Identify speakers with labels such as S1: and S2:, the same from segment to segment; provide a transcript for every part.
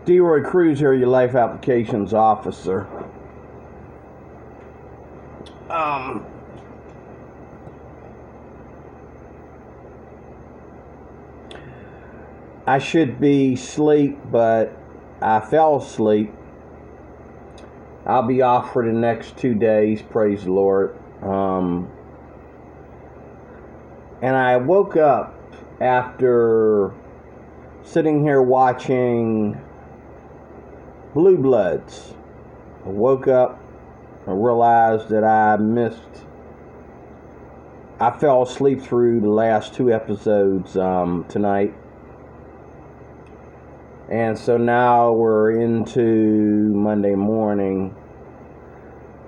S1: Deroy Cruz here, your life applications officer. I should be asleep, but I fell asleep. I'll be off for the next 2 days, praise the Lord. And I woke up after sitting here watching Blue Bloods. I woke up and realized that I fell asleep through the last 2 episodes tonight. And so now we're into Monday morning,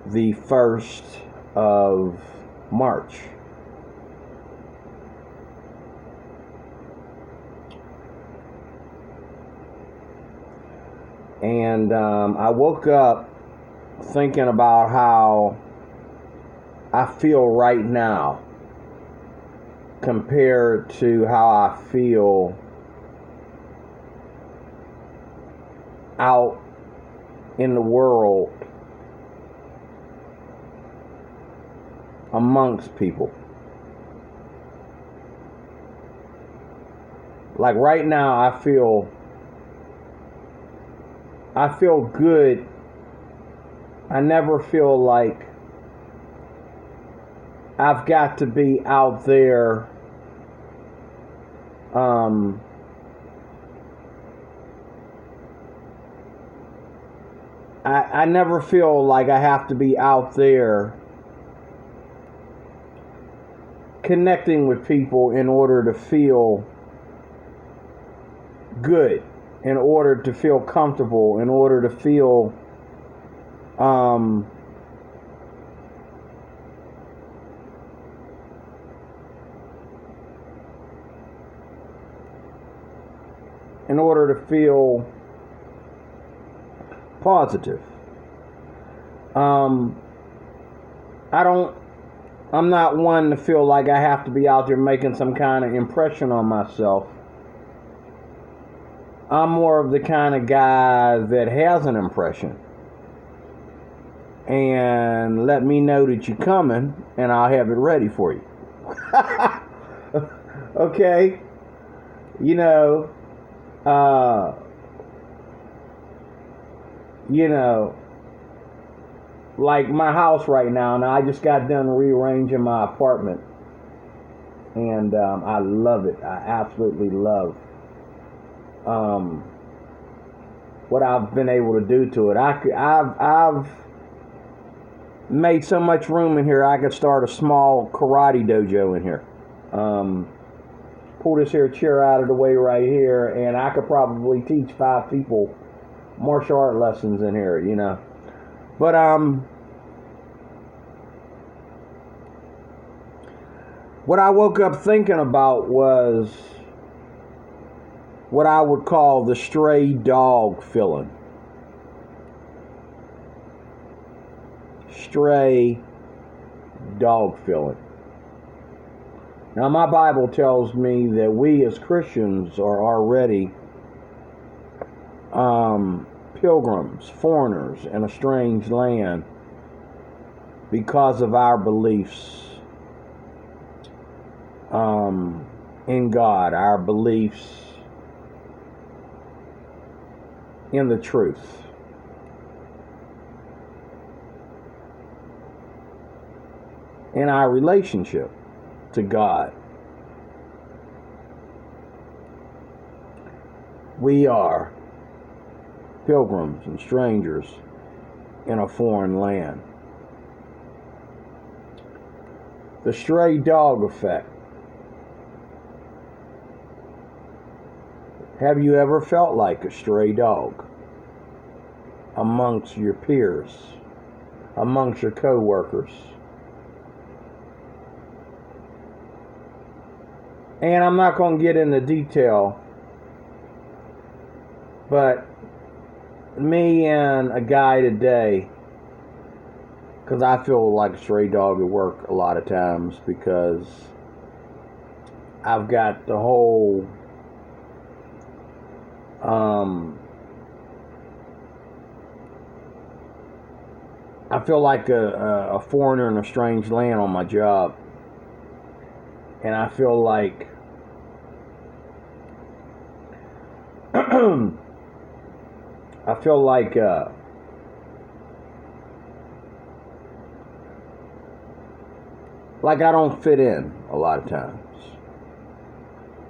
S1: the 1st of March. And I woke up thinking about how I feel right now compared to how I feel out in the world amongst people. Like right now, I feel good. I never feel like I've got to be out there I never feel like I have to be out there connecting with people in order to feel good, in order to feel comfortable, in order to feel positive. I'm not one to feel like I have to be out there making some kind of impression on myself. I'm more of the kind of guy that has an impression. And let me know that you're coming, and I'll have it ready for you. Okay? Like my house right now. Now I just got done rearranging my apartment, and I love it. I absolutely love what I've been able to do to it. I've made so much room in here. I could start a small karate dojo in here. Pull this here chair out of the way right here, and I could probably teach 5 people martial art lessons in here, But what I woke up thinking about was what I would call the stray dog feeling. Stray dog feeling. Now, my Bible tells me that we as Christians are already pilgrims, foreigners in a strange land because of our beliefs in God, our beliefs in the truth. In our relationship to God. We are pilgrims and strangers in a foreign land. The stray dog effect. Have you ever felt like a stray dog amongst your peers, amongst your co-workers? And I'm not going to get into detail, but me and a guy today, because I feel like a stray dog at work a lot of times because I've got the whole I feel like a foreigner in a strange land on my job. And I feel like I feel like I don't fit in a lot of times,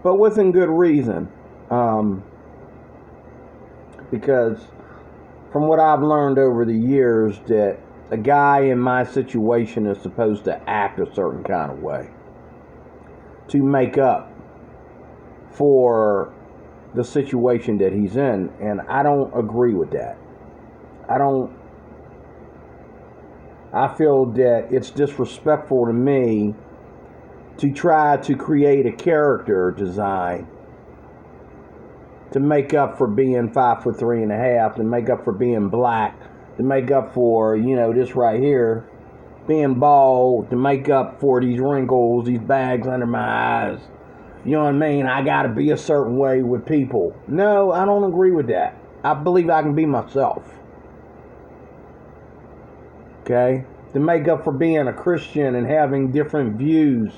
S1: but within good reason, because from what I've learned over the years, that a guy in my situation is supposed to act a certain kind of way to make up for the situation that he's in, and I don't agree with that. I feel that it's disrespectful to me to try to create a character design to make up for being 5'3.5", to make up for being black, to make up for, this right here, being bald, to make up for these wrinkles, these bags under my eyes. You know what I mean? I gotta be a certain way with people. No, I don't agree with that. I believe I can be myself. Okay? To make up for being a Christian and having different views,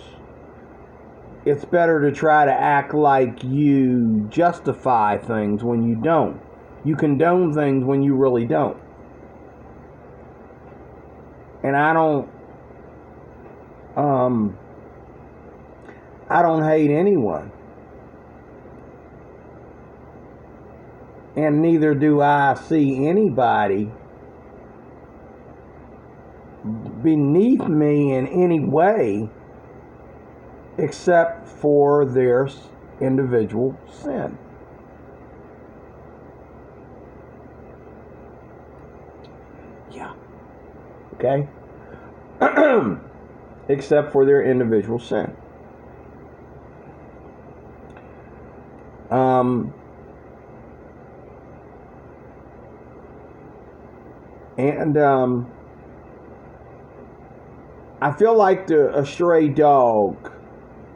S1: it's better to try to act like you justify things when you don't. You condone things when you really don't. And I don't hate anyone. And neither do I see anybody beneath me in any way except for their individual sin. Yeah. Okay? Except for their individual sin. I feel like a stray dog.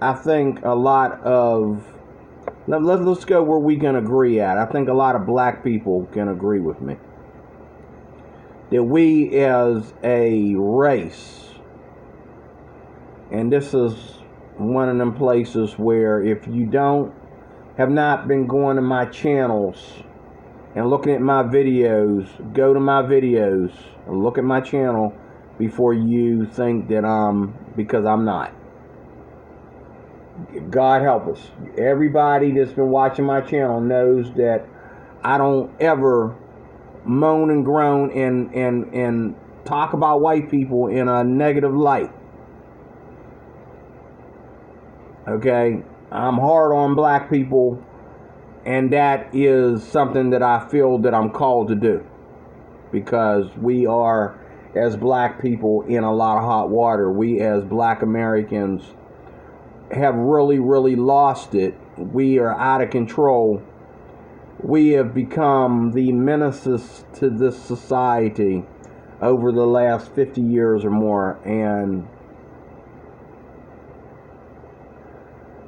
S1: I think a lot of, let's go where we can agree at. I think a lot of black people can agree with me that we as a race, and this is one of them places where if you have not been going to my channels and looking at my videos, go to my videos and look at my channel before you think that because I'm not. God help us. Everybody that's been watching my channel knows that I don't ever moan and groan and talk about white people in a negative light. Okay? I'm hard on black people, and that is something that I feel that I'm called to do, because we are, as black people, in a lot of hot water. We as black Americans have really, really lost it. We are out of control. We have become the menaces to this society over the last 50 years or more, and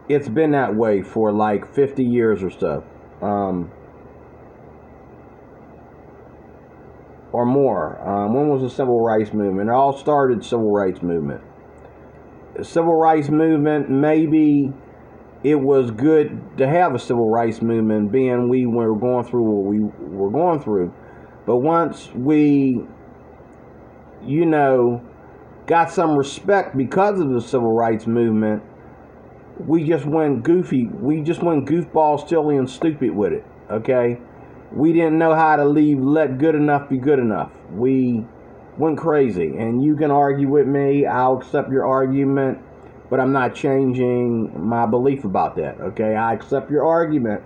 S1: it's been that way for like 50 years or so, or more. When was the Civil Rights Movement? It all started Civil Rights Movement. The Civil Rights Movement, maybe it was good to have a Civil Rights Movement, being we were going through what we were going through. But once we, got some respect because of the Civil Rights Movement, we just went goofy. We just went goofball, silly, and stupid with it, okay? We didn't know how to let good enough be good enough. We went crazy. And you can argue with me. I'll accept your argument, but I'm not changing my belief about that, okay? I accept your argument,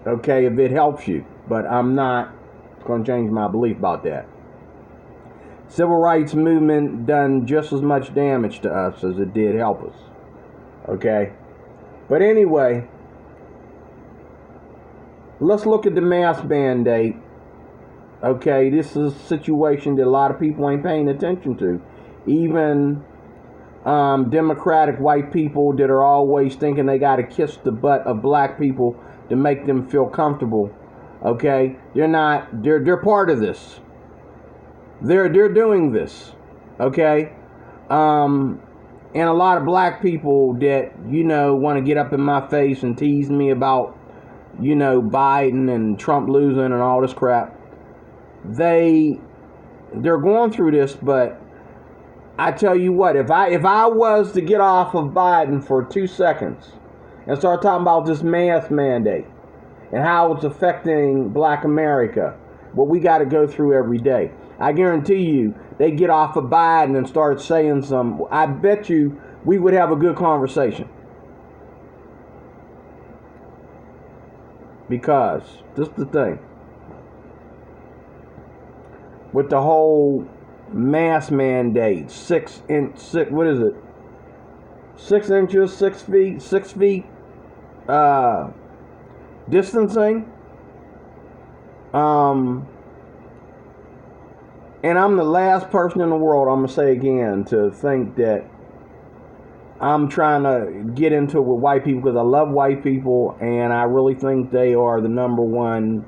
S1: okay, if it helps you, but I'm not going to change my belief about that. Civil Rights Movement done just as much damage to us as it did help us. Okay, but anyway, let's look at the mask mandate. Okay, this is a situation that a lot of people ain't paying attention to. Even Democratic white people that are always thinking they got to kiss the butt of black people to make them feel comfortable. Okay, they're not. They're part of this. They're doing this, okay? And a lot of black people that, want to get up in my face and tease me about, Biden and Trump losing and all this crap. They're going through this, but I tell you what, if I was to get off of Biden for 2 seconds and start talking about this mask mandate and how it's affecting black America, what we got to go through every day, I guarantee you, they get off of Biden and start saying some, I bet you we would have a good conversation. Because, this is the thing, with the whole mask mandate, what is it? 6 inches, 6 feet, 6 feet, distancing, and I'm the last person in the world, I'm going to say again, to think that I'm trying to get into it with white people, because I love white people, and I really think they are the number one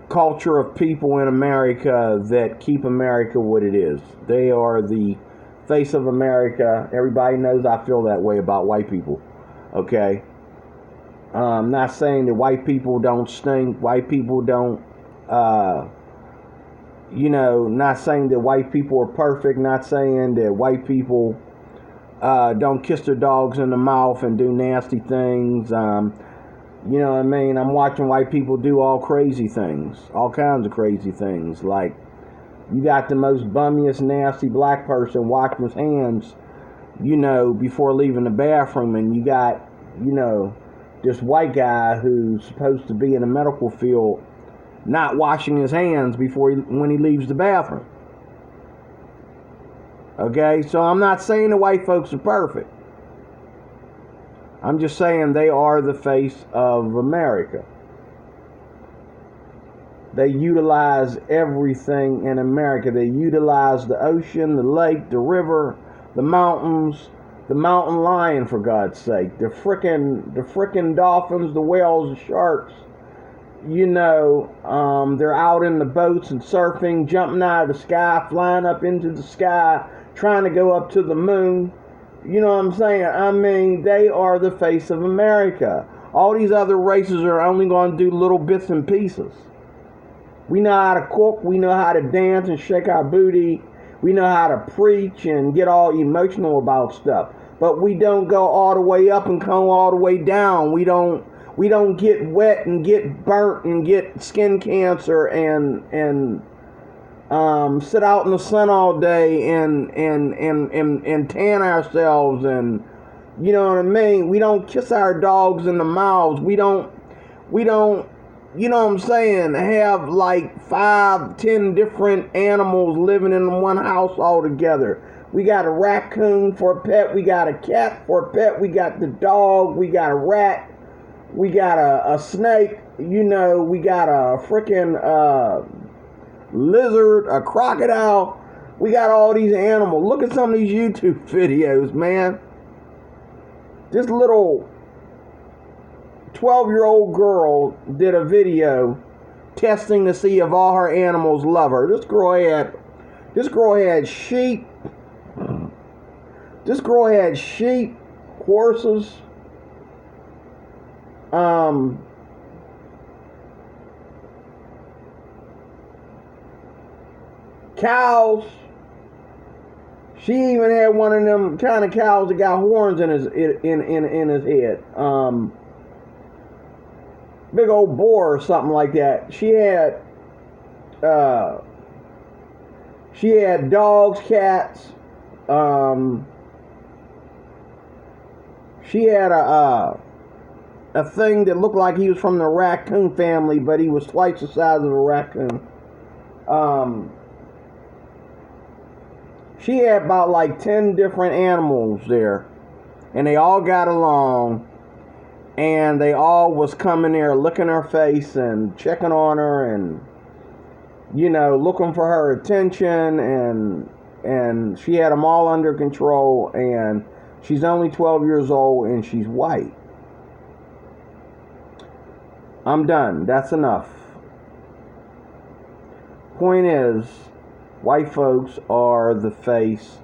S1: culture of people in America that keep America what it is. They are the face of America. Everybody knows I feel that way about white people, okay? I'm not saying that white people don't stink, white people don't, not saying that white people are perfect, not saying that white people don't kiss their dogs in the mouth and do nasty things. You know what I mean? I'm watching white people do all crazy things, all kinds of crazy things. Like, you got the most bummiest, nasty black person washing his hands, before leaving the bathroom, and you got, this white guy who's supposed to be in the medical field not washing his hands when he leaves the bathroom. Okay, so I'm not saying the white folks are perfect. I'm just saying they are the face of America. They utilize everything in America. They utilize the ocean, the lake, the river, the mountains, the mountain lion, for God's sake, the frickin' dolphins, the whales, the sharks. They're out in the boats and surfing, jumping out of the sky, flying up into the sky, trying to go up to the moon. You know what I'm saying? I mean, they are the face of America. All these other races are only going to do little bits and pieces. We know how to cook, we know how to dance and shake our booty, we know how to preach and get all emotional about stuff. But we don't go all the way up and come all the way down. We don't get wet and get burnt and get skin cancer and sit out in the sun all day and tan ourselves, and you know what I mean? We don't kiss our dogs in the mouths. We don't, you know what I'm saying, have like 5, 10 different animals living in one house all together. We got a raccoon for a pet, we got a cat for a pet, we got the dog, we got a rat, we got a snake, we got a freaking lizard, a crocodile. We got all these animals. Look at some of these YouTube videos, man. This little 12-year-old girl did a video testing to see if all her animals love her. This girl had sheep. This girl had sheep, horses, cows. She even had one of them kind of cows that got horns in his head. Big old boar or something like that. She had dogs, cats. She had a thing that looked like he was from the raccoon family, but he was twice the size of a raccoon. She had about like 10 different animals there, and they all got along, and they all was coming there licking her face and checking on her and, looking for her attention, and she had them all under control, and she's only 12 years old, and she's white. I'm done. That's enough. point is, white folks are the face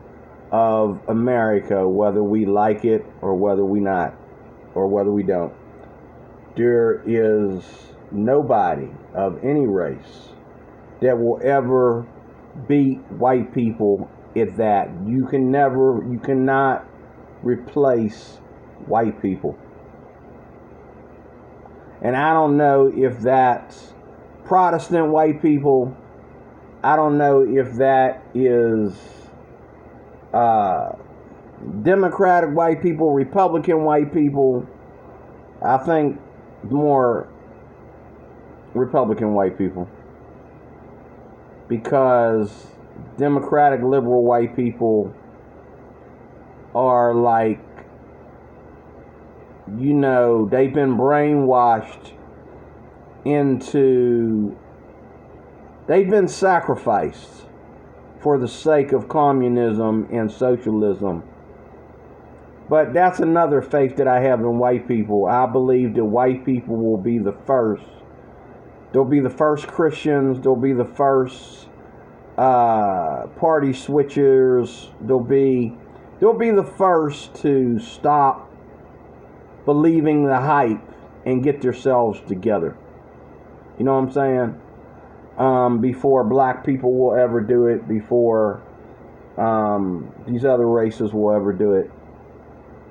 S1: of America, whether we like it or whether we not, or whether we don't. There is nobody of any race that will ever beat white people at that. You cannot replace white people. And I don't know if that's Protestant white people. I don't know if that is Democratic white people, Republican white people. I think more Republican white people. Because Democratic liberal white people are like, you know, they've been brainwashed into, they've been sacrificed for the sake of communism and socialism. But that's another faith that I have in white people. I believe that white people will be the first. They'll be the first Christians. They'll be the first party switchers. They'll be the first to stop believing the hype and get themselves together. You know what I'm saying? Before black people will ever do it, before these other races will ever do it.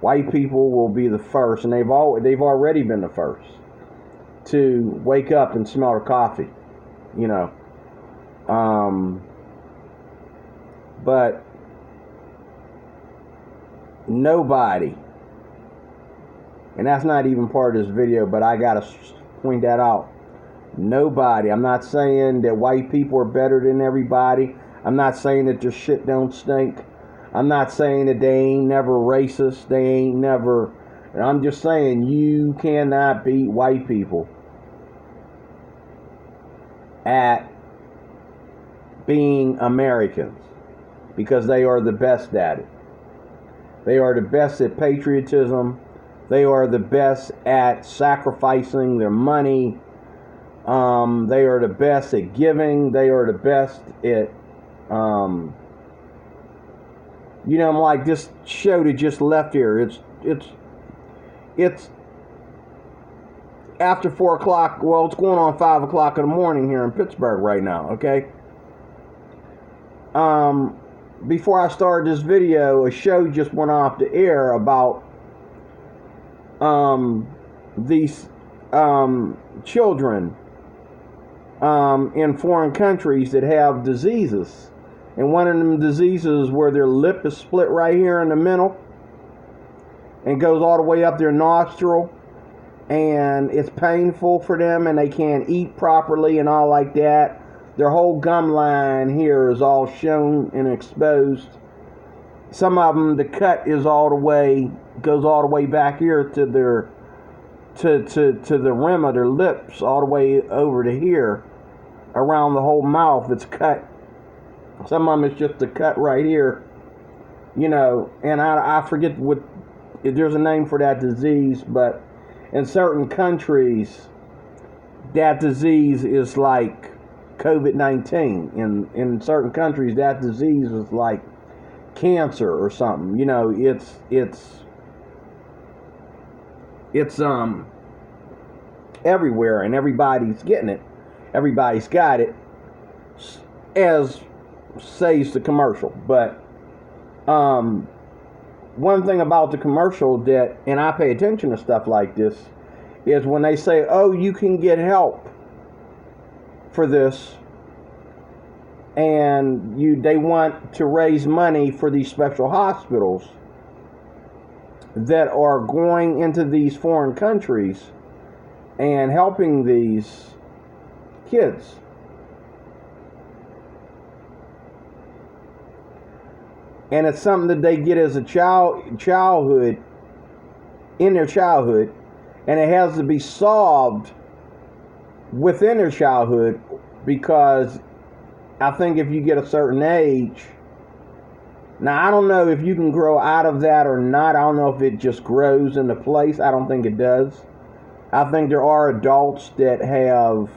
S1: White people will be the first, and they've already been the first to wake up and smell the coffee, you know. But nobody, and that's not even part of this video, but I gotta point that out. Nobody, I'm not saying that white people are better than everybody. I'm not saying that their shit don't stink. I'm not saying that they ain't never racist. They ain't never, I'm just saying you cannot beat white people at being Americans, because they are the best at it. They are the best at patriotism. They are the best at sacrificing their money. They are the best at giving. They are the best at, you know, I'm like, this show that just left here, it's after 4 o'clock. Well, it's going on 5 o'clock in the morning here in Pittsburgh right now, okay? Before I started this video, a show just went off the air about these children in foreign countries that have diseases. And one of them diseases where their lip is split right here in the middle and goes all the way up their nostril, and it's painful for them, and they can't eat properly and all like that. Their whole gum line here is all shown and exposed. Some of them, the cut is goes all the way back here to their to the rim of their lips, all the way over to here, around the whole mouth. It's cut. Some of them is just a cut right here, you know, and I forget what, if there's a name for that disease, but in certain countries, that disease is like COVID-19. In certain countries, that disease is like cancer or something. You know, it's everywhere, and everybody's getting it. Everybody's got it, as says the commercial. But one thing about the commercial that, and I pay attention to stuff like this, is when they say, oh, you can get help for this, and they want to raise money for these special hospitals that are going into these foreign countries and helping these kids. And it's something that they get as a childhood, in their childhood, and it has to be solved within their childhood, because I think if you get a certain age, now I don't know if you can grow out of that or not. I don't know if it just grows into place. I don't think it does. I think there are adults that have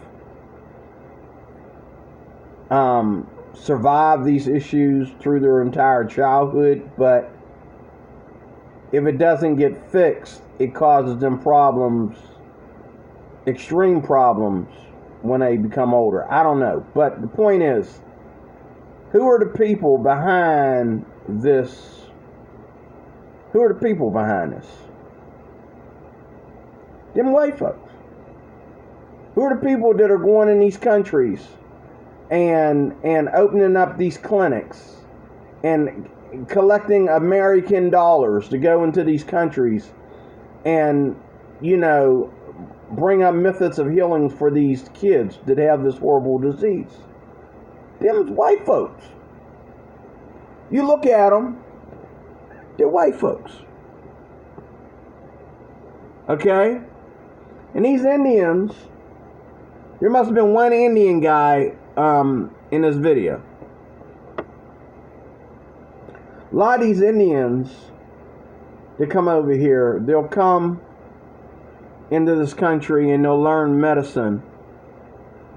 S1: survive these issues through their entire childhood, but if it doesn't get fixed, it causes them problems, extreme problems, when they become older. I don't know. But the point is, who are the people behind this? Who are the people behind this? Them white folks. Who are the people that are going in these countries and opening up these clinics and collecting American dollars to go into these countries and, you know, bring up methods of healing for these kids that have this horrible disease? Them white folks. You look at them, they're white folks. Okay? And these Indians, there must have been one Indian guy in this video. A lot of these Indians that come over here, they'll come into this country and they'll learn medicine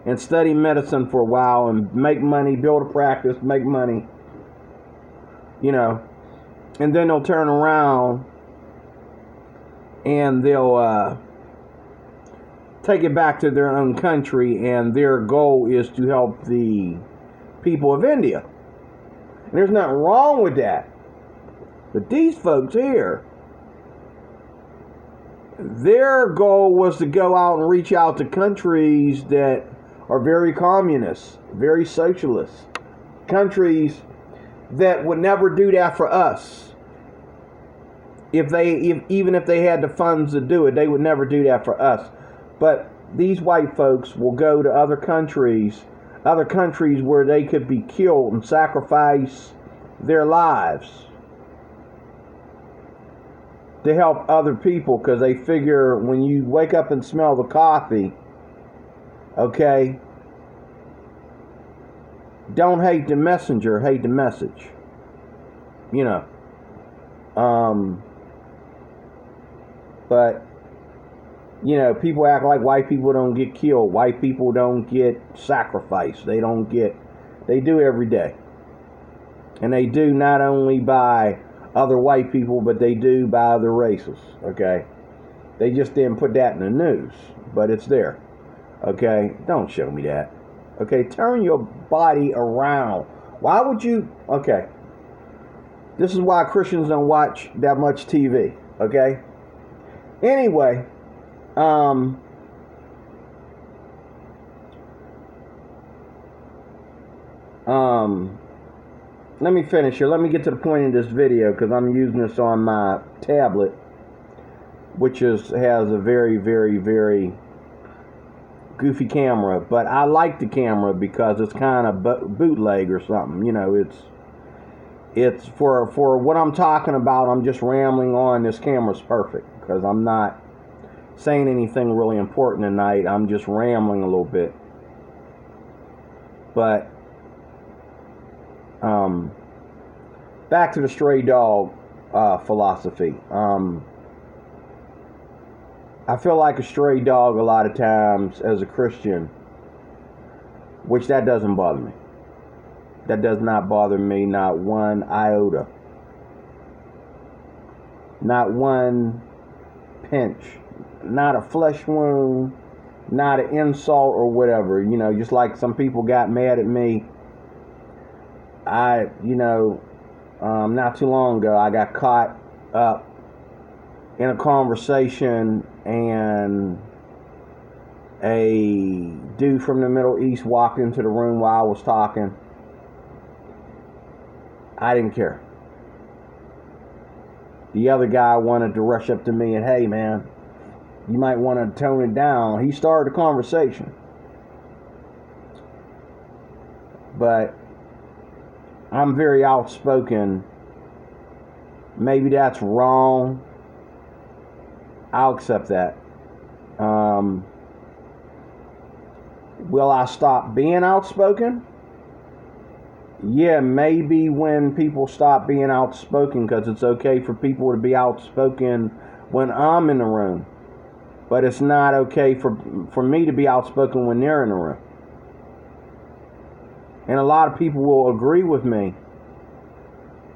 S1: and study medicine for a while and make money, build a practice, make money, you know, and then they'll turn around and they'll take it back to their own country, and their goal is to help the people of India. And there's nothing wrong with that. But these folks here, their goal was to go out and reach out to countries that are very communist, very socialist, countries that would never do that for us. Even if they had the funds to do it, they would never do that for us. But these white folks will go to other countries where they could be killed and sacrifice their lives to help other people, because they figure when you wake up and smell the coffee, okay, don't hate the messenger, hate the message. You know. But, you know, people act like white people don't get killed. White people don't get sacrificed. They do every day. And they do not only by other white people, but they do by other races, okay? They just didn't put that in the news, but it's there, okay? Don't show me that, okay? Turn your body around. Why would you, okay? This is why Christians don't watch that much TV, okay? Anyway, let me finish here. Let me get to the point of this video, because I'm using this on my tablet, which has a very, very, very goofy camera. But I like the camera because it's kind of bootleg or something. You know, it's for what I'm talking about. I'm just rambling on. This camera's perfect because I'm not saying anything really important tonight. I'm just rambling a little bit. But back to the stray dog philosophy. I feel like a stray dog a lot of times as a Christian, which that doesn't bother me. That does not bother me, not one iota. Not one pinch. Not a flesh wound, not an insult or whatever. You know, just like some people got mad at me. Not too long ago, I got caught up in a conversation, and a dude from the Middle East walked into the room while I was talking. I didn't care. The other guy wanted to rush up to me and, hey man, you might want to tone it down. He started the conversation. But I'm very outspoken. Maybe that's wrong. I'll accept that. Will I stop being outspoken? Yeah, maybe when people stop being outspoken, because it's okay for people to be outspoken when I'm in the room. But it's not okay for me to be outspoken when they're in the room. And a lot of people will agree with me,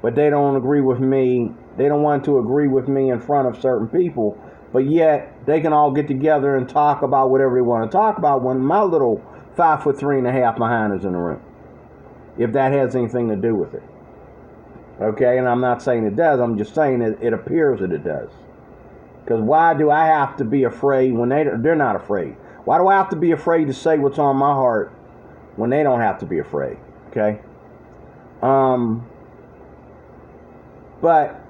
S1: but they don't agree with me. They don't want to agree with me in front of certain people, but yet they can all get together and talk about whatever they want to talk about when my little 5'3.5" behind is in the room. If that has anything to do with it. Okay, and I'm not saying it does, I'm just saying it appears that it does. Because why do I have to be afraid when they're not afraid? Why do I have to be afraid to say what's on my heart when they don't have to be afraid? Okay? But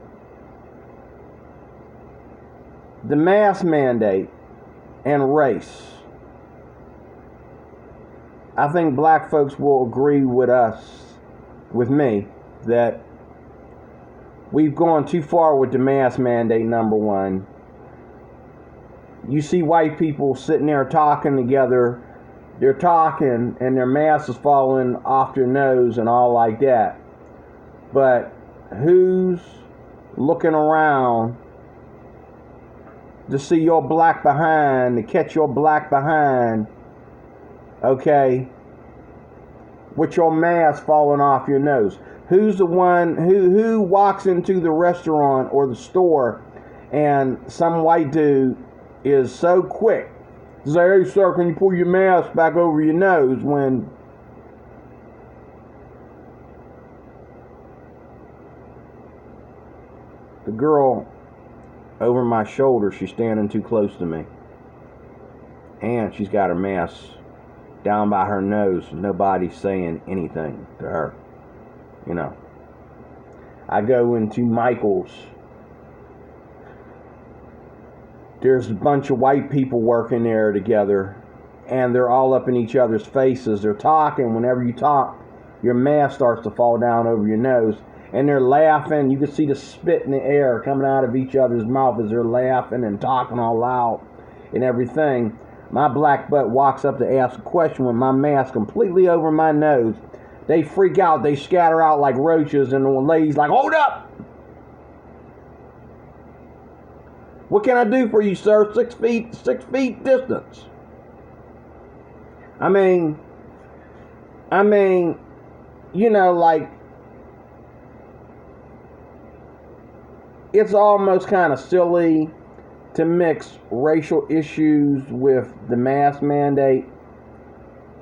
S1: the mask mandate and race, I think black folks will agree with me, that we've gone too far with the mask mandate, number one. You see white people sitting there talking together. They're talking and their mask is falling off their nose and all like that. But who's looking around to see your black behind, to catch your black behind, okay, with your mask falling off your nose? Who's the one who walks into the restaurant or the store and some white dude is so quick to say, "Hey sir, can you pull your mask back over your nose," when the girl over my shoulder, she's standing too close to me, and she's got her mask down by her nose. Nobody's saying anything to her. You know, I go into Michael's. There's a bunch of white people working there together, and they're all up in each other's faces. They're talking. Whenever you talk, your mask starts to fall down over your nose, and they're laughing. You can see the spit in the air coming out of each other's mouth as they're laughing and talking all loud and everything. My black butt walks up to ask a question with my mask completely over my nose. They freak out. They scatter out like roaches, and the lady's like, "Hold up! What can I do for you, sir? 6 feet distance." I mean, you know, like, it's almost kind of silly to mix racial issues with the mask mandate,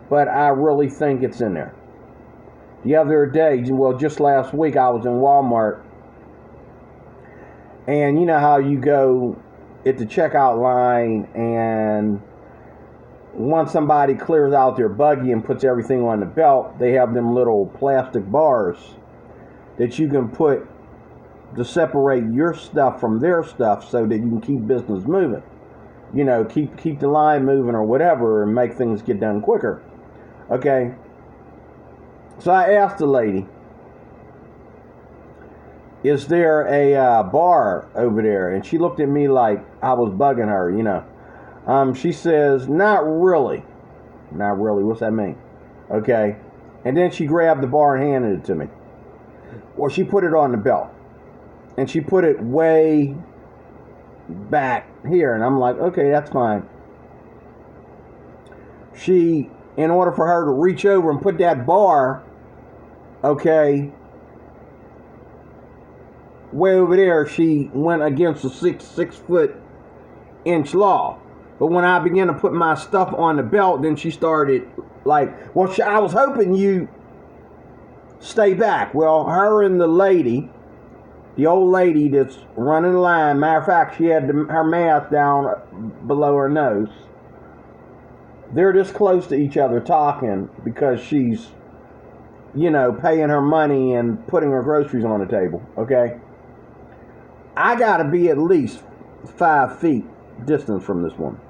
S1: but I really think it's in there. The other day, well, just last week, I was in Walmart, and you know how you go at the checkout line, and once somebody clears out their buggy and puts everything on the belt, they have them little plastic bars that you can put to separate your stuff from their stuff so that you can keep business moving. You know, keep the line moving or whatever, and make things get done quicker. Okay. So I asked the lady, "Is there a bar over there?" And she looked at me like I was bugging her, you know. She says, "Not really." Not really, what's that mean? Okay. And then she grabbed the bar and handed it to me. Or she put it on the belt. And she put it way back here. And I'm like, okay, that's fine. In order for her to reach over and put that bar, okay, way over there, she went against the 6'inch law. But when I began to put my stuff on the belt, then she started like, "Well, I was hoping you stay back." Well, her and the lady, the old lady that's running the line, matter of fact, she had her mask down below her nose. They're this close to each other talking because she's, you know, paying her money and putting her groceries on the table, okay? I gotta be at least 5 feet distance from this woman.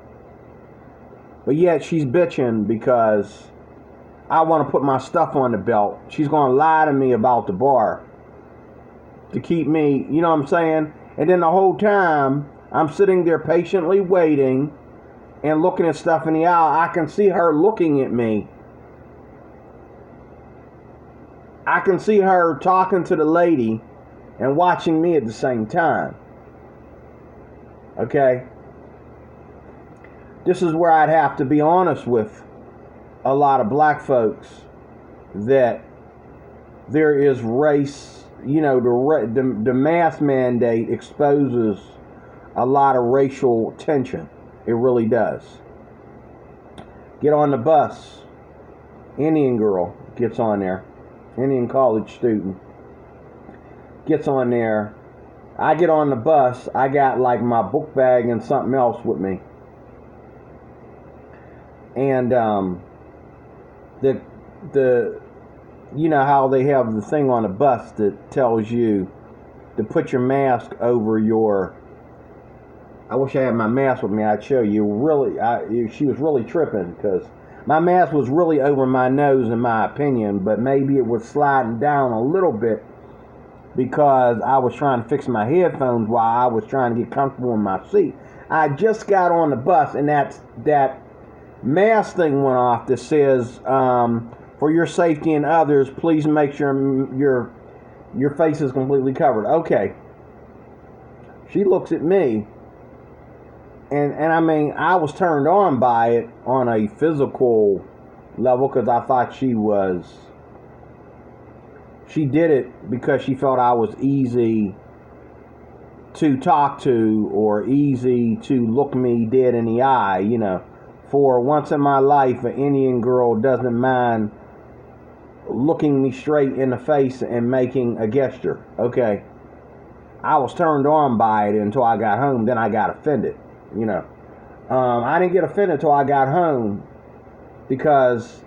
S1: But yet she's bitching because I want to put my stuff on the belt. She's going to lie to me about the bar to keep me, you know what I'm saying? And then the whole time, I'm sitting there patiently waiting and looking at stuff in the aisle. I can see her looking at me. I can see her talking to the lady and watching me at the same time. Okay? This is where I'd have to be honest with a lot of black folks that there is race, the mask mandate exposes a lot of racial tension. It really does. Get on the bus. Indian girl gets on there. Indian college student gets on there. I get on the bus. I got like my book bag and something else with me. And the you know how they have the thing on the bus that tells you to put your mask over your. I wish I had my mask with me. I'd show you. She was really tripping because my mask was really over my nose, in my opinion, but maybe it was sliding down a little bit because I was trying to fix my headphones while I was trying to get comfortable in my seat. I just got on the bus, and that mask thing went off that says, for your safety and others, please make sure your face is completely covered. Okay. She looks at me, and I mean, I was turned on by it on a physical level because I thought she did it because she felt I was easy to talk to or easy to look me dead in the eye, For once in my life, an Indian girl doesn't mind looking me straight in the face and making a gesture. Okay. I was turned on by it until I got home. Then I got offended, I didn't get offended until I got home because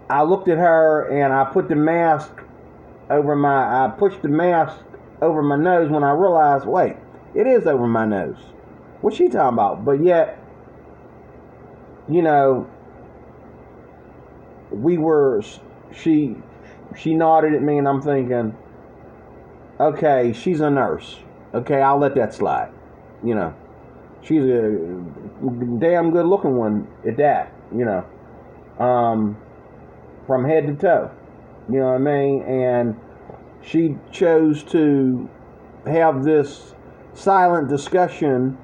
S1: I looked at her and I put the mask I pushed the mask over my nose when I realized, wait, it is over my nose. What's she talking about? But yet, she nodded at me and I'm thinking, okay, she's a nurse. Okay, I'll let that slide. She's a damn good looking one at that, from head to toe. You know what I mean? And she chose to have this silent discussion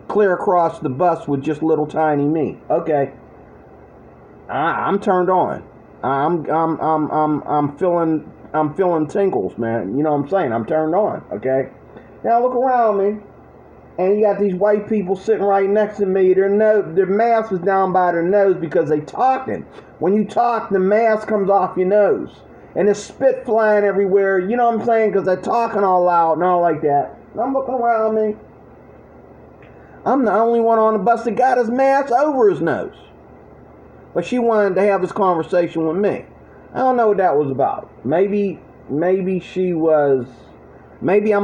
S1: clear across the bus with just little tiny me. Okay. I'm turned on. I'm feeling tingles, man. You know what I'm saying? I'm turned on, okay? Now look around me, and you got these white people sitting right next to me. Their mask is down by their nose because they talking. When you talk, the mask comes off your nose, and there's spit flying everywhere. You know what I'm saying? Because they're talking all loud and all like that. And I'm looking around me. I'm the only one on the bus that got his mask over his nose. But she wanted to have this conversation with me. I don't know what that was about. Maybe I'm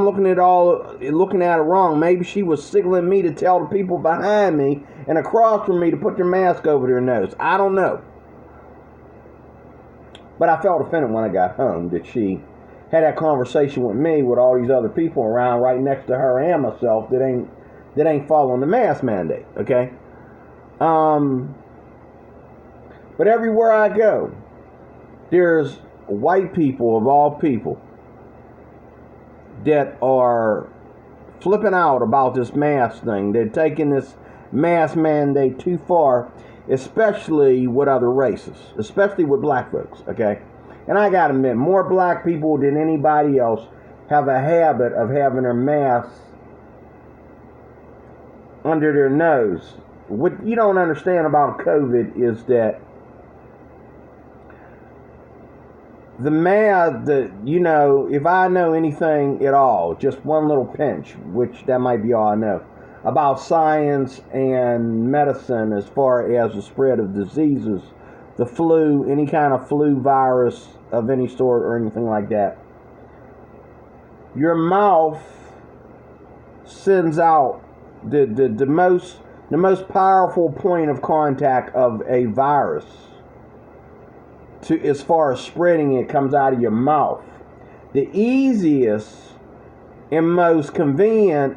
S1: looking at it wrong. Maybe she was signaling me to tell the people behind me and across from me to put their mask over their nose. I don't know. But I felt offended when I got home that she had that conversation with me with all these other people around right next to her and myself that ain't following the mask mandate, okay? But everywhere I go, there's white people of all people that are flipping out about this mask thing. They're taking this mask mandate too far, especially with other races, especially with black folks, okay? And I gotta admit, more black people than anybody else have a habit of having their masks under their nose. What you don't understand about COVID is that the mask, if I know anything at all, just one little pinch, which that might be all I know, about science and medicine as far as the spread of diseases, the flu, any kind of flu virus of any sort or anything like that, your mouth sends out the most powerful point of contact of a virus. As far as spreading it comes out of your mouth. The easiest and most convenient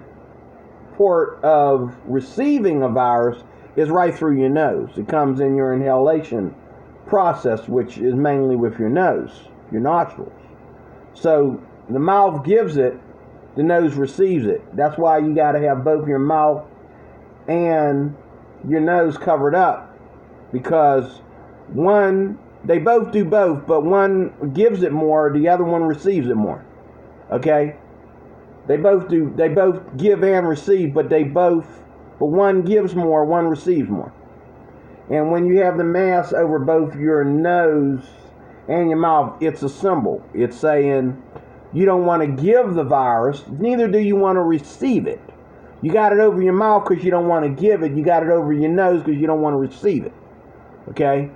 S1: port of receiving a virus is right through your nose. It comes in your inhalation process, which is mainly with your nose, your nostrils. So the mouth gives it, the nose receives it. That's why you got to have both your mouth and your nose covered up, because They both do both, but one gives it more, the other one receives it more. Okay? They both give and receive, but one gives more, one receives more. And when you have the mask over both your nose and your mouth, it's a symbol. It's saying you don't want to give the virus, neither do you want to receive it. You got it over your mouth because you don't want to give it. You got it over your nose because you don't want to receive it. Okay?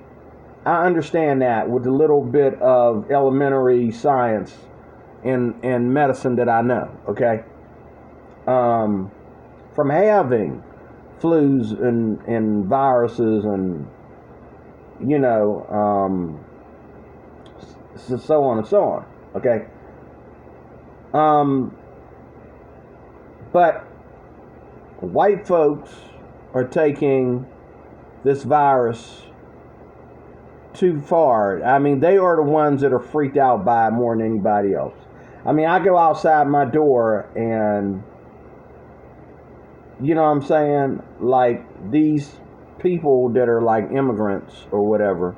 S1: I understand that with a little bit of elementary science and medicine that I know. Okay? From having flus and viruses and, so on and so on. Okay? But white folks are taking this virus too far. I mean, they are the ones that are freaked out by it more than anybody else. I mean, I go outside my door and, you know what I'm saying? Like, these people that are like immigrants or whatever,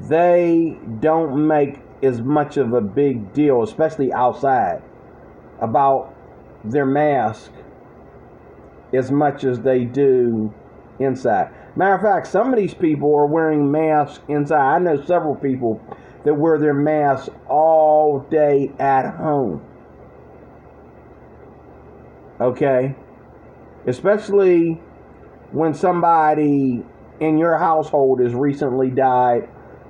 S1: they don't make as much of a big deal, especially outside, about their mask as much as they do inside. Matter of fact, some of these people are wearing masks inside. I know several people that wear their masks all day at home. Okay? Especially when somebody in your household has recently died,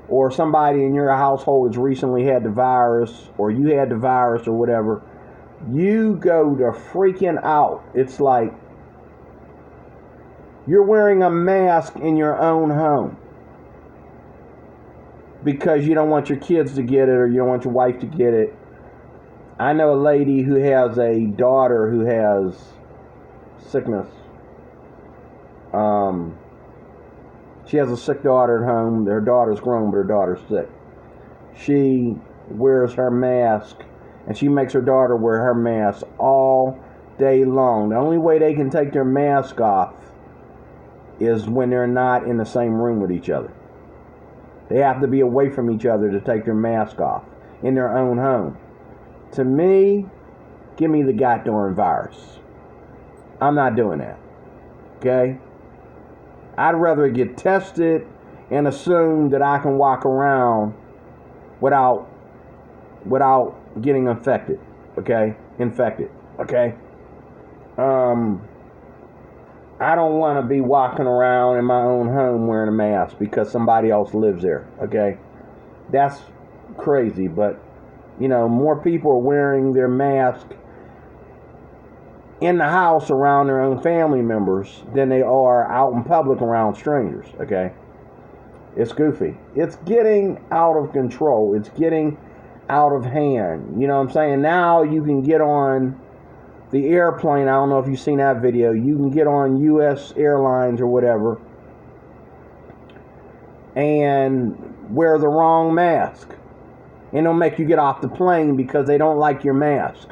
S1: or somebody in your household has recently had the virus, or you had the virus or whatever. You go to freaking out. It's like you're wearing a mask in your own home because you don't want your kids to get it or you don't want your wife to get it. I know a lady who has a daughter who has sickness. She has a sick daughter at home. Her daughter's grown, but her daughter's sick. She wears her mask, and she makes her daughter wear her mask all day long. The only way they can take their mask off is when they're not in the same room with each other. They have to be away from each other to take their mask off in their own home. To me, give me the goddamn virus. I'm not doing that. Okay? I'd rather get tested and assume that I can walk around without getting infected. Okay? Infected. Okay? I don't want to be walking around in my own home wearing a mask because somebody else lives there. Okay? That's crazy, but more people are wearing their mask in the house around their own family members than they are out in public around strangers. Okay? It's goofy. It's getting out of control. It's getting out of hand. You know what I'm saying? Now you can get on the airplane. I don't know if you've seen that video. You can get on U.S. Airlines or whatever and wear the wrong mask. And they'll make you get off the plane because they don't like your mask.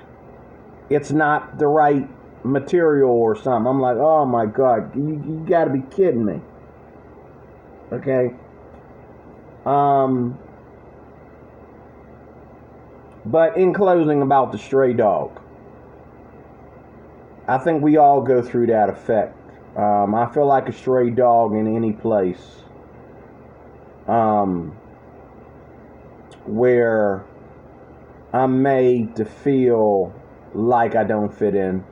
S1: It's not the right material or something. I'm like, oh my God, you got to be kidding me. Okay? But in closing about the stray dog, I think we all go through that effect. I feel like a stray dog in any place where I'm made to feel like I don't fit in,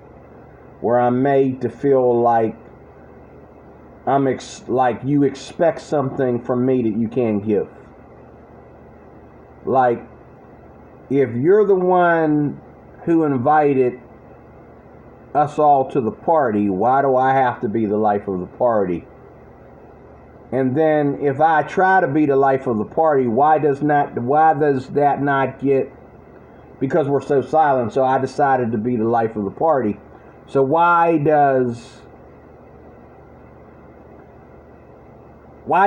S1: where I'm made to feel like like you expect something from me that you can't give. Like, if you're the one who invited us all to the party, why do I have to be the life of the party? And then if I try to be the life of the party, why does that not get, because we're so silent, so I decided to be the life of the party. So why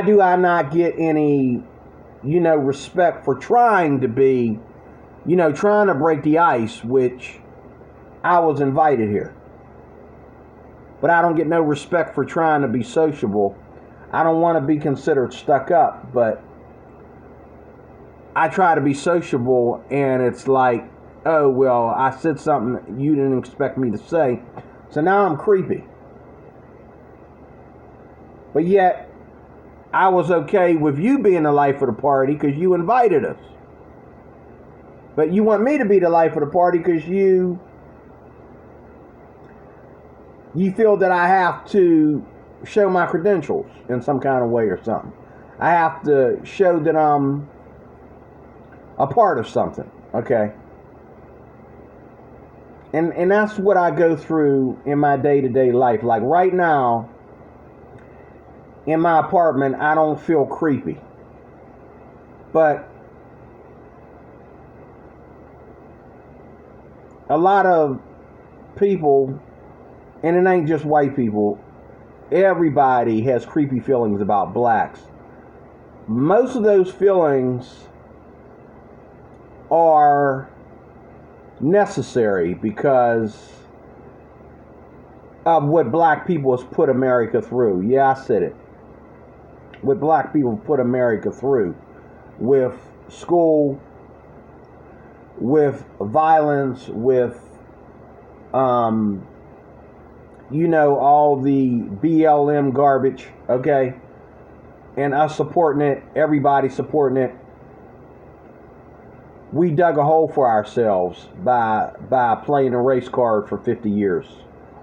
S1: do I not get any, respect for trying to be, trying to break the ice, which I was invited here. But I don't get no respect for trying to be sociable. I don't want to be considered stuck up, but I try to be sociable, and it's like, oh, well, I said something you didn't expect me to say, so now I'm creepy. But yet, I was okay with you being the life of the party because you invited us. But you want me to be the life of the party because you feel that I have to show my credentials in some kind of way or something. I have to show that I'm a part of something, okay? And that's what I go through in my day-to-day life. Like right now, in my apartment, I don't feel creepy. But a lot of people, and it ain't just white people, everybody has creepy feelings about blacks. Most of those feelings are necessary because of what black people has put America through. Yeah, I said it. What black people put America through with school, with violence, with all the BLM garbage, okay? And us supporting it, everybody supporting it. We dug a hole for ourselves by playing a race card for 50 years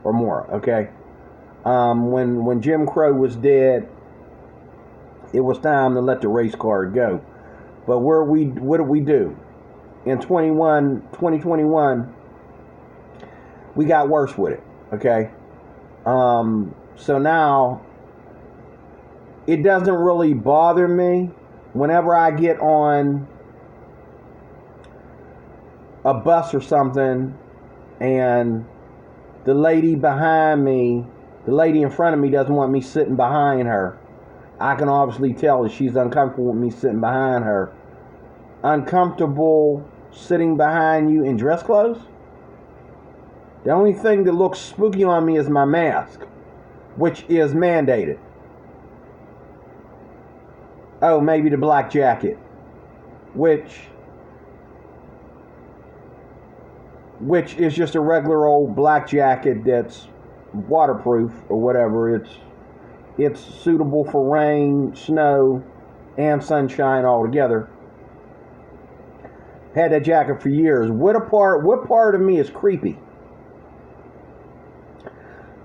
S1: or more, okay? When Jim Crow was dead, it was time to let the race card go. But what did we do? In 2021, we got worse with it, okay? So now, it doesn't really bother me whenever I get on a bus or something and the lady behind me, the lady in front of me doesn't want me sitting behind her. I can obviously tell that she's uncomfortable with me sitting behind her. Uncomfortable sitting behind you in dress clothes? The only thing that looks spooky on me is my mask, which is mandated. Oh, maybe the black jacket, which is just a regular old black jacket that's waterproof or whatever. It's suitable for rain, snow, and sunshine all together. Had that jacket for years. What part of me is creepy?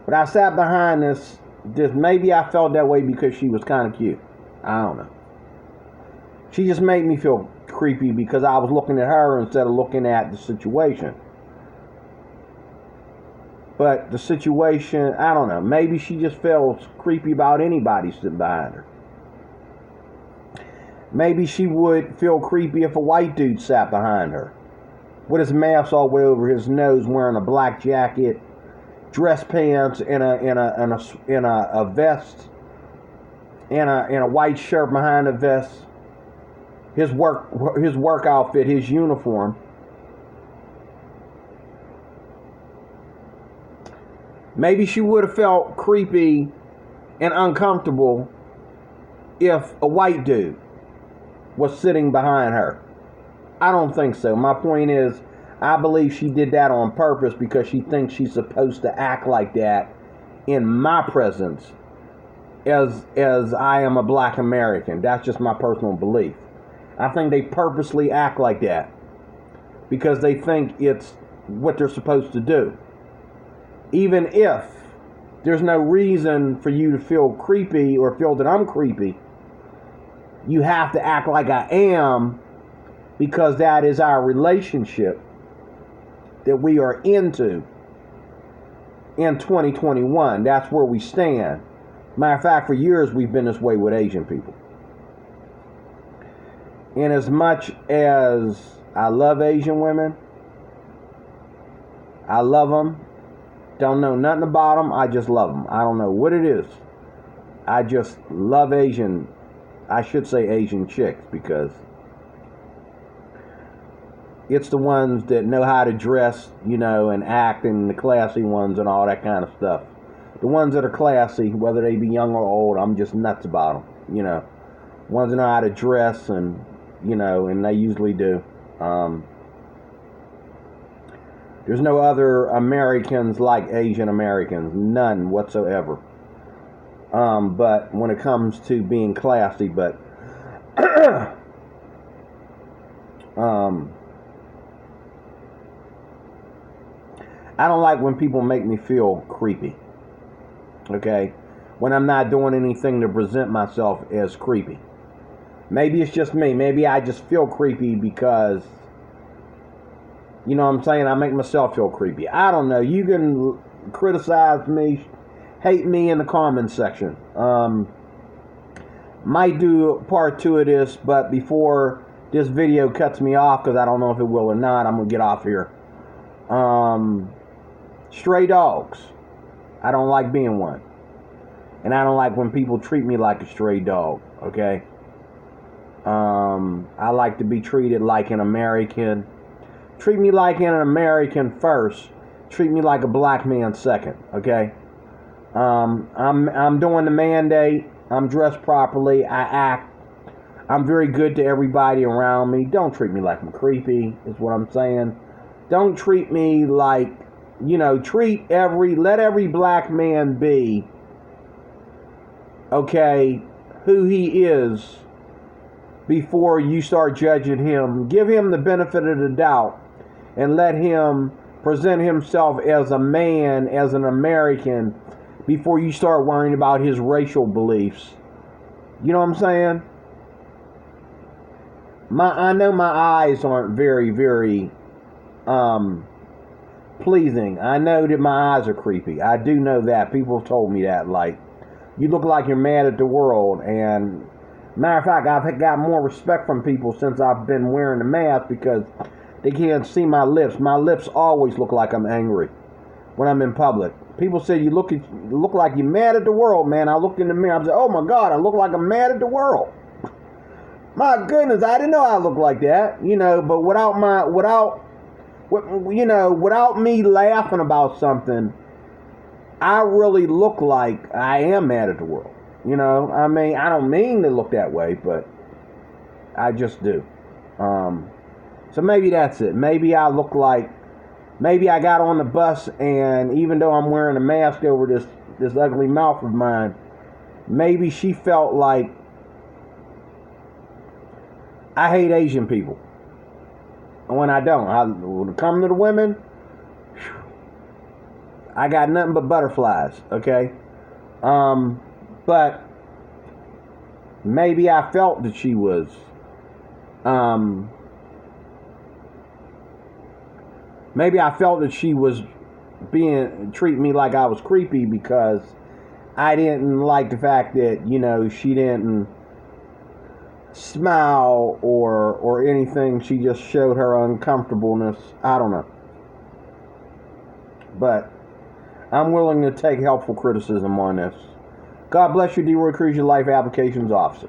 S1: But I sat behind this. Maybe I felt that way because she was kind of cute. I don't know. She just made me feel creepy because I was looking at her instead of looking at the situation. But the situation, I don't know. Maybe she just feels creepy about anybody sitting behind her. Maybe she would feel creepy if a white dude sat behind her with his mask all the way over his nose, wearing a black jacket, dress pants, and a vest, and a white shirt behind the vest. His work outfit, his uniform. Maybe she would have felt creepy and uncomfortable if a white dude was sitting behind her. I don't think so. My point is, I believe she did that on purpose because she thinks she's supposed to act like that in my presence as I am a black American. That's just my personal belief. I think they purposely act like that because they think it's what they're supposed to do. Even if there's no reason for you to feel creepy or feel that I'm creepy, you have to act like I am because that is our relationship that we are into in 2021. That's where we stand. Matter of fact, for years we've been this way with Asian people. And as much as I love Asian women, I love them. Don't know nothing about them. I just love them. I don't know what it is. I just love Asian. I should say Asian chicks because it's the ones that know how to dress, and act, and the classy ones and all that kind of stuff. The ones that are classy, whether they be young or old, I'm just nuts about them. You know, ones that know how to dress, and you know, and they usually do. There's no other Americans like Asian Americans, none whatsoever. But when it comes to being classy, but I don't like when people make me feel creepy. Okay? When I'm not doing anything to present myself as creepy. Maybe it's just me. Maybe I just feel creepy because, you know what I'm saying? I make myself feel creepy. I don't know. You can criticize me, hate me in the comments section. Might do part 2 of this, but before this video cuts me off, because I don't know if it will or not, I'm going to get off here. Stray dogs. I don't like being one. And I don't like when people treat me like a stray dog, okay? I like to be treated like an American. Treat me like an American first. Treat me like a black man second, okay? I'm doing the mandate. I'm dressed properly. I act. I'm very good to everybody around me. Don't treat me like I'm creepy, is what I'm saying. Don't treat me like, you know, let every black man be, okay, who he is before you start judging him. Give him the benefit of the doubt and let him present himself as a man, as an American, before you start worrying about his racial beliefs. You know what I'm saying? I know my eyes aren't very, very pleasing. I know that my eyes are creepy. I do know that. People have told me that. Like, you look like you're mad at the world. And matter of fact, I've got more respect from people since I've been wearing the mask because they can't see my lips. My lips always look like I'm angry when I'm in public. People say you look like you're mad at the world, man. I looked in the mirror. I said, oh my God, I look like I'm mad at the world. My goodness, I didn't know I looked like that, you know. But without me laughing about something, I really look like I am mad at the world. You know, I mean, I don't mean to look that way, but I just do. So maybe that's it. Maybe I look like. Maybe I got on the bus, and even though I'm wearing a mask over this ugly mouth of mine, maybe she felt like I hate Asian people. And when I don't, when it comes to the women, I got nothing but butterflies, okay? But maybe I felt that she was, maybe I felt that she was treating me like I was creepy because I didn't like the fact that, you know, she didn't smile or anything. She just showed her uncomfortableness. I don't know. But I'm willing to take helpful criticism on this. God bless you, D. Roy Cruz, your Life Applications Officer.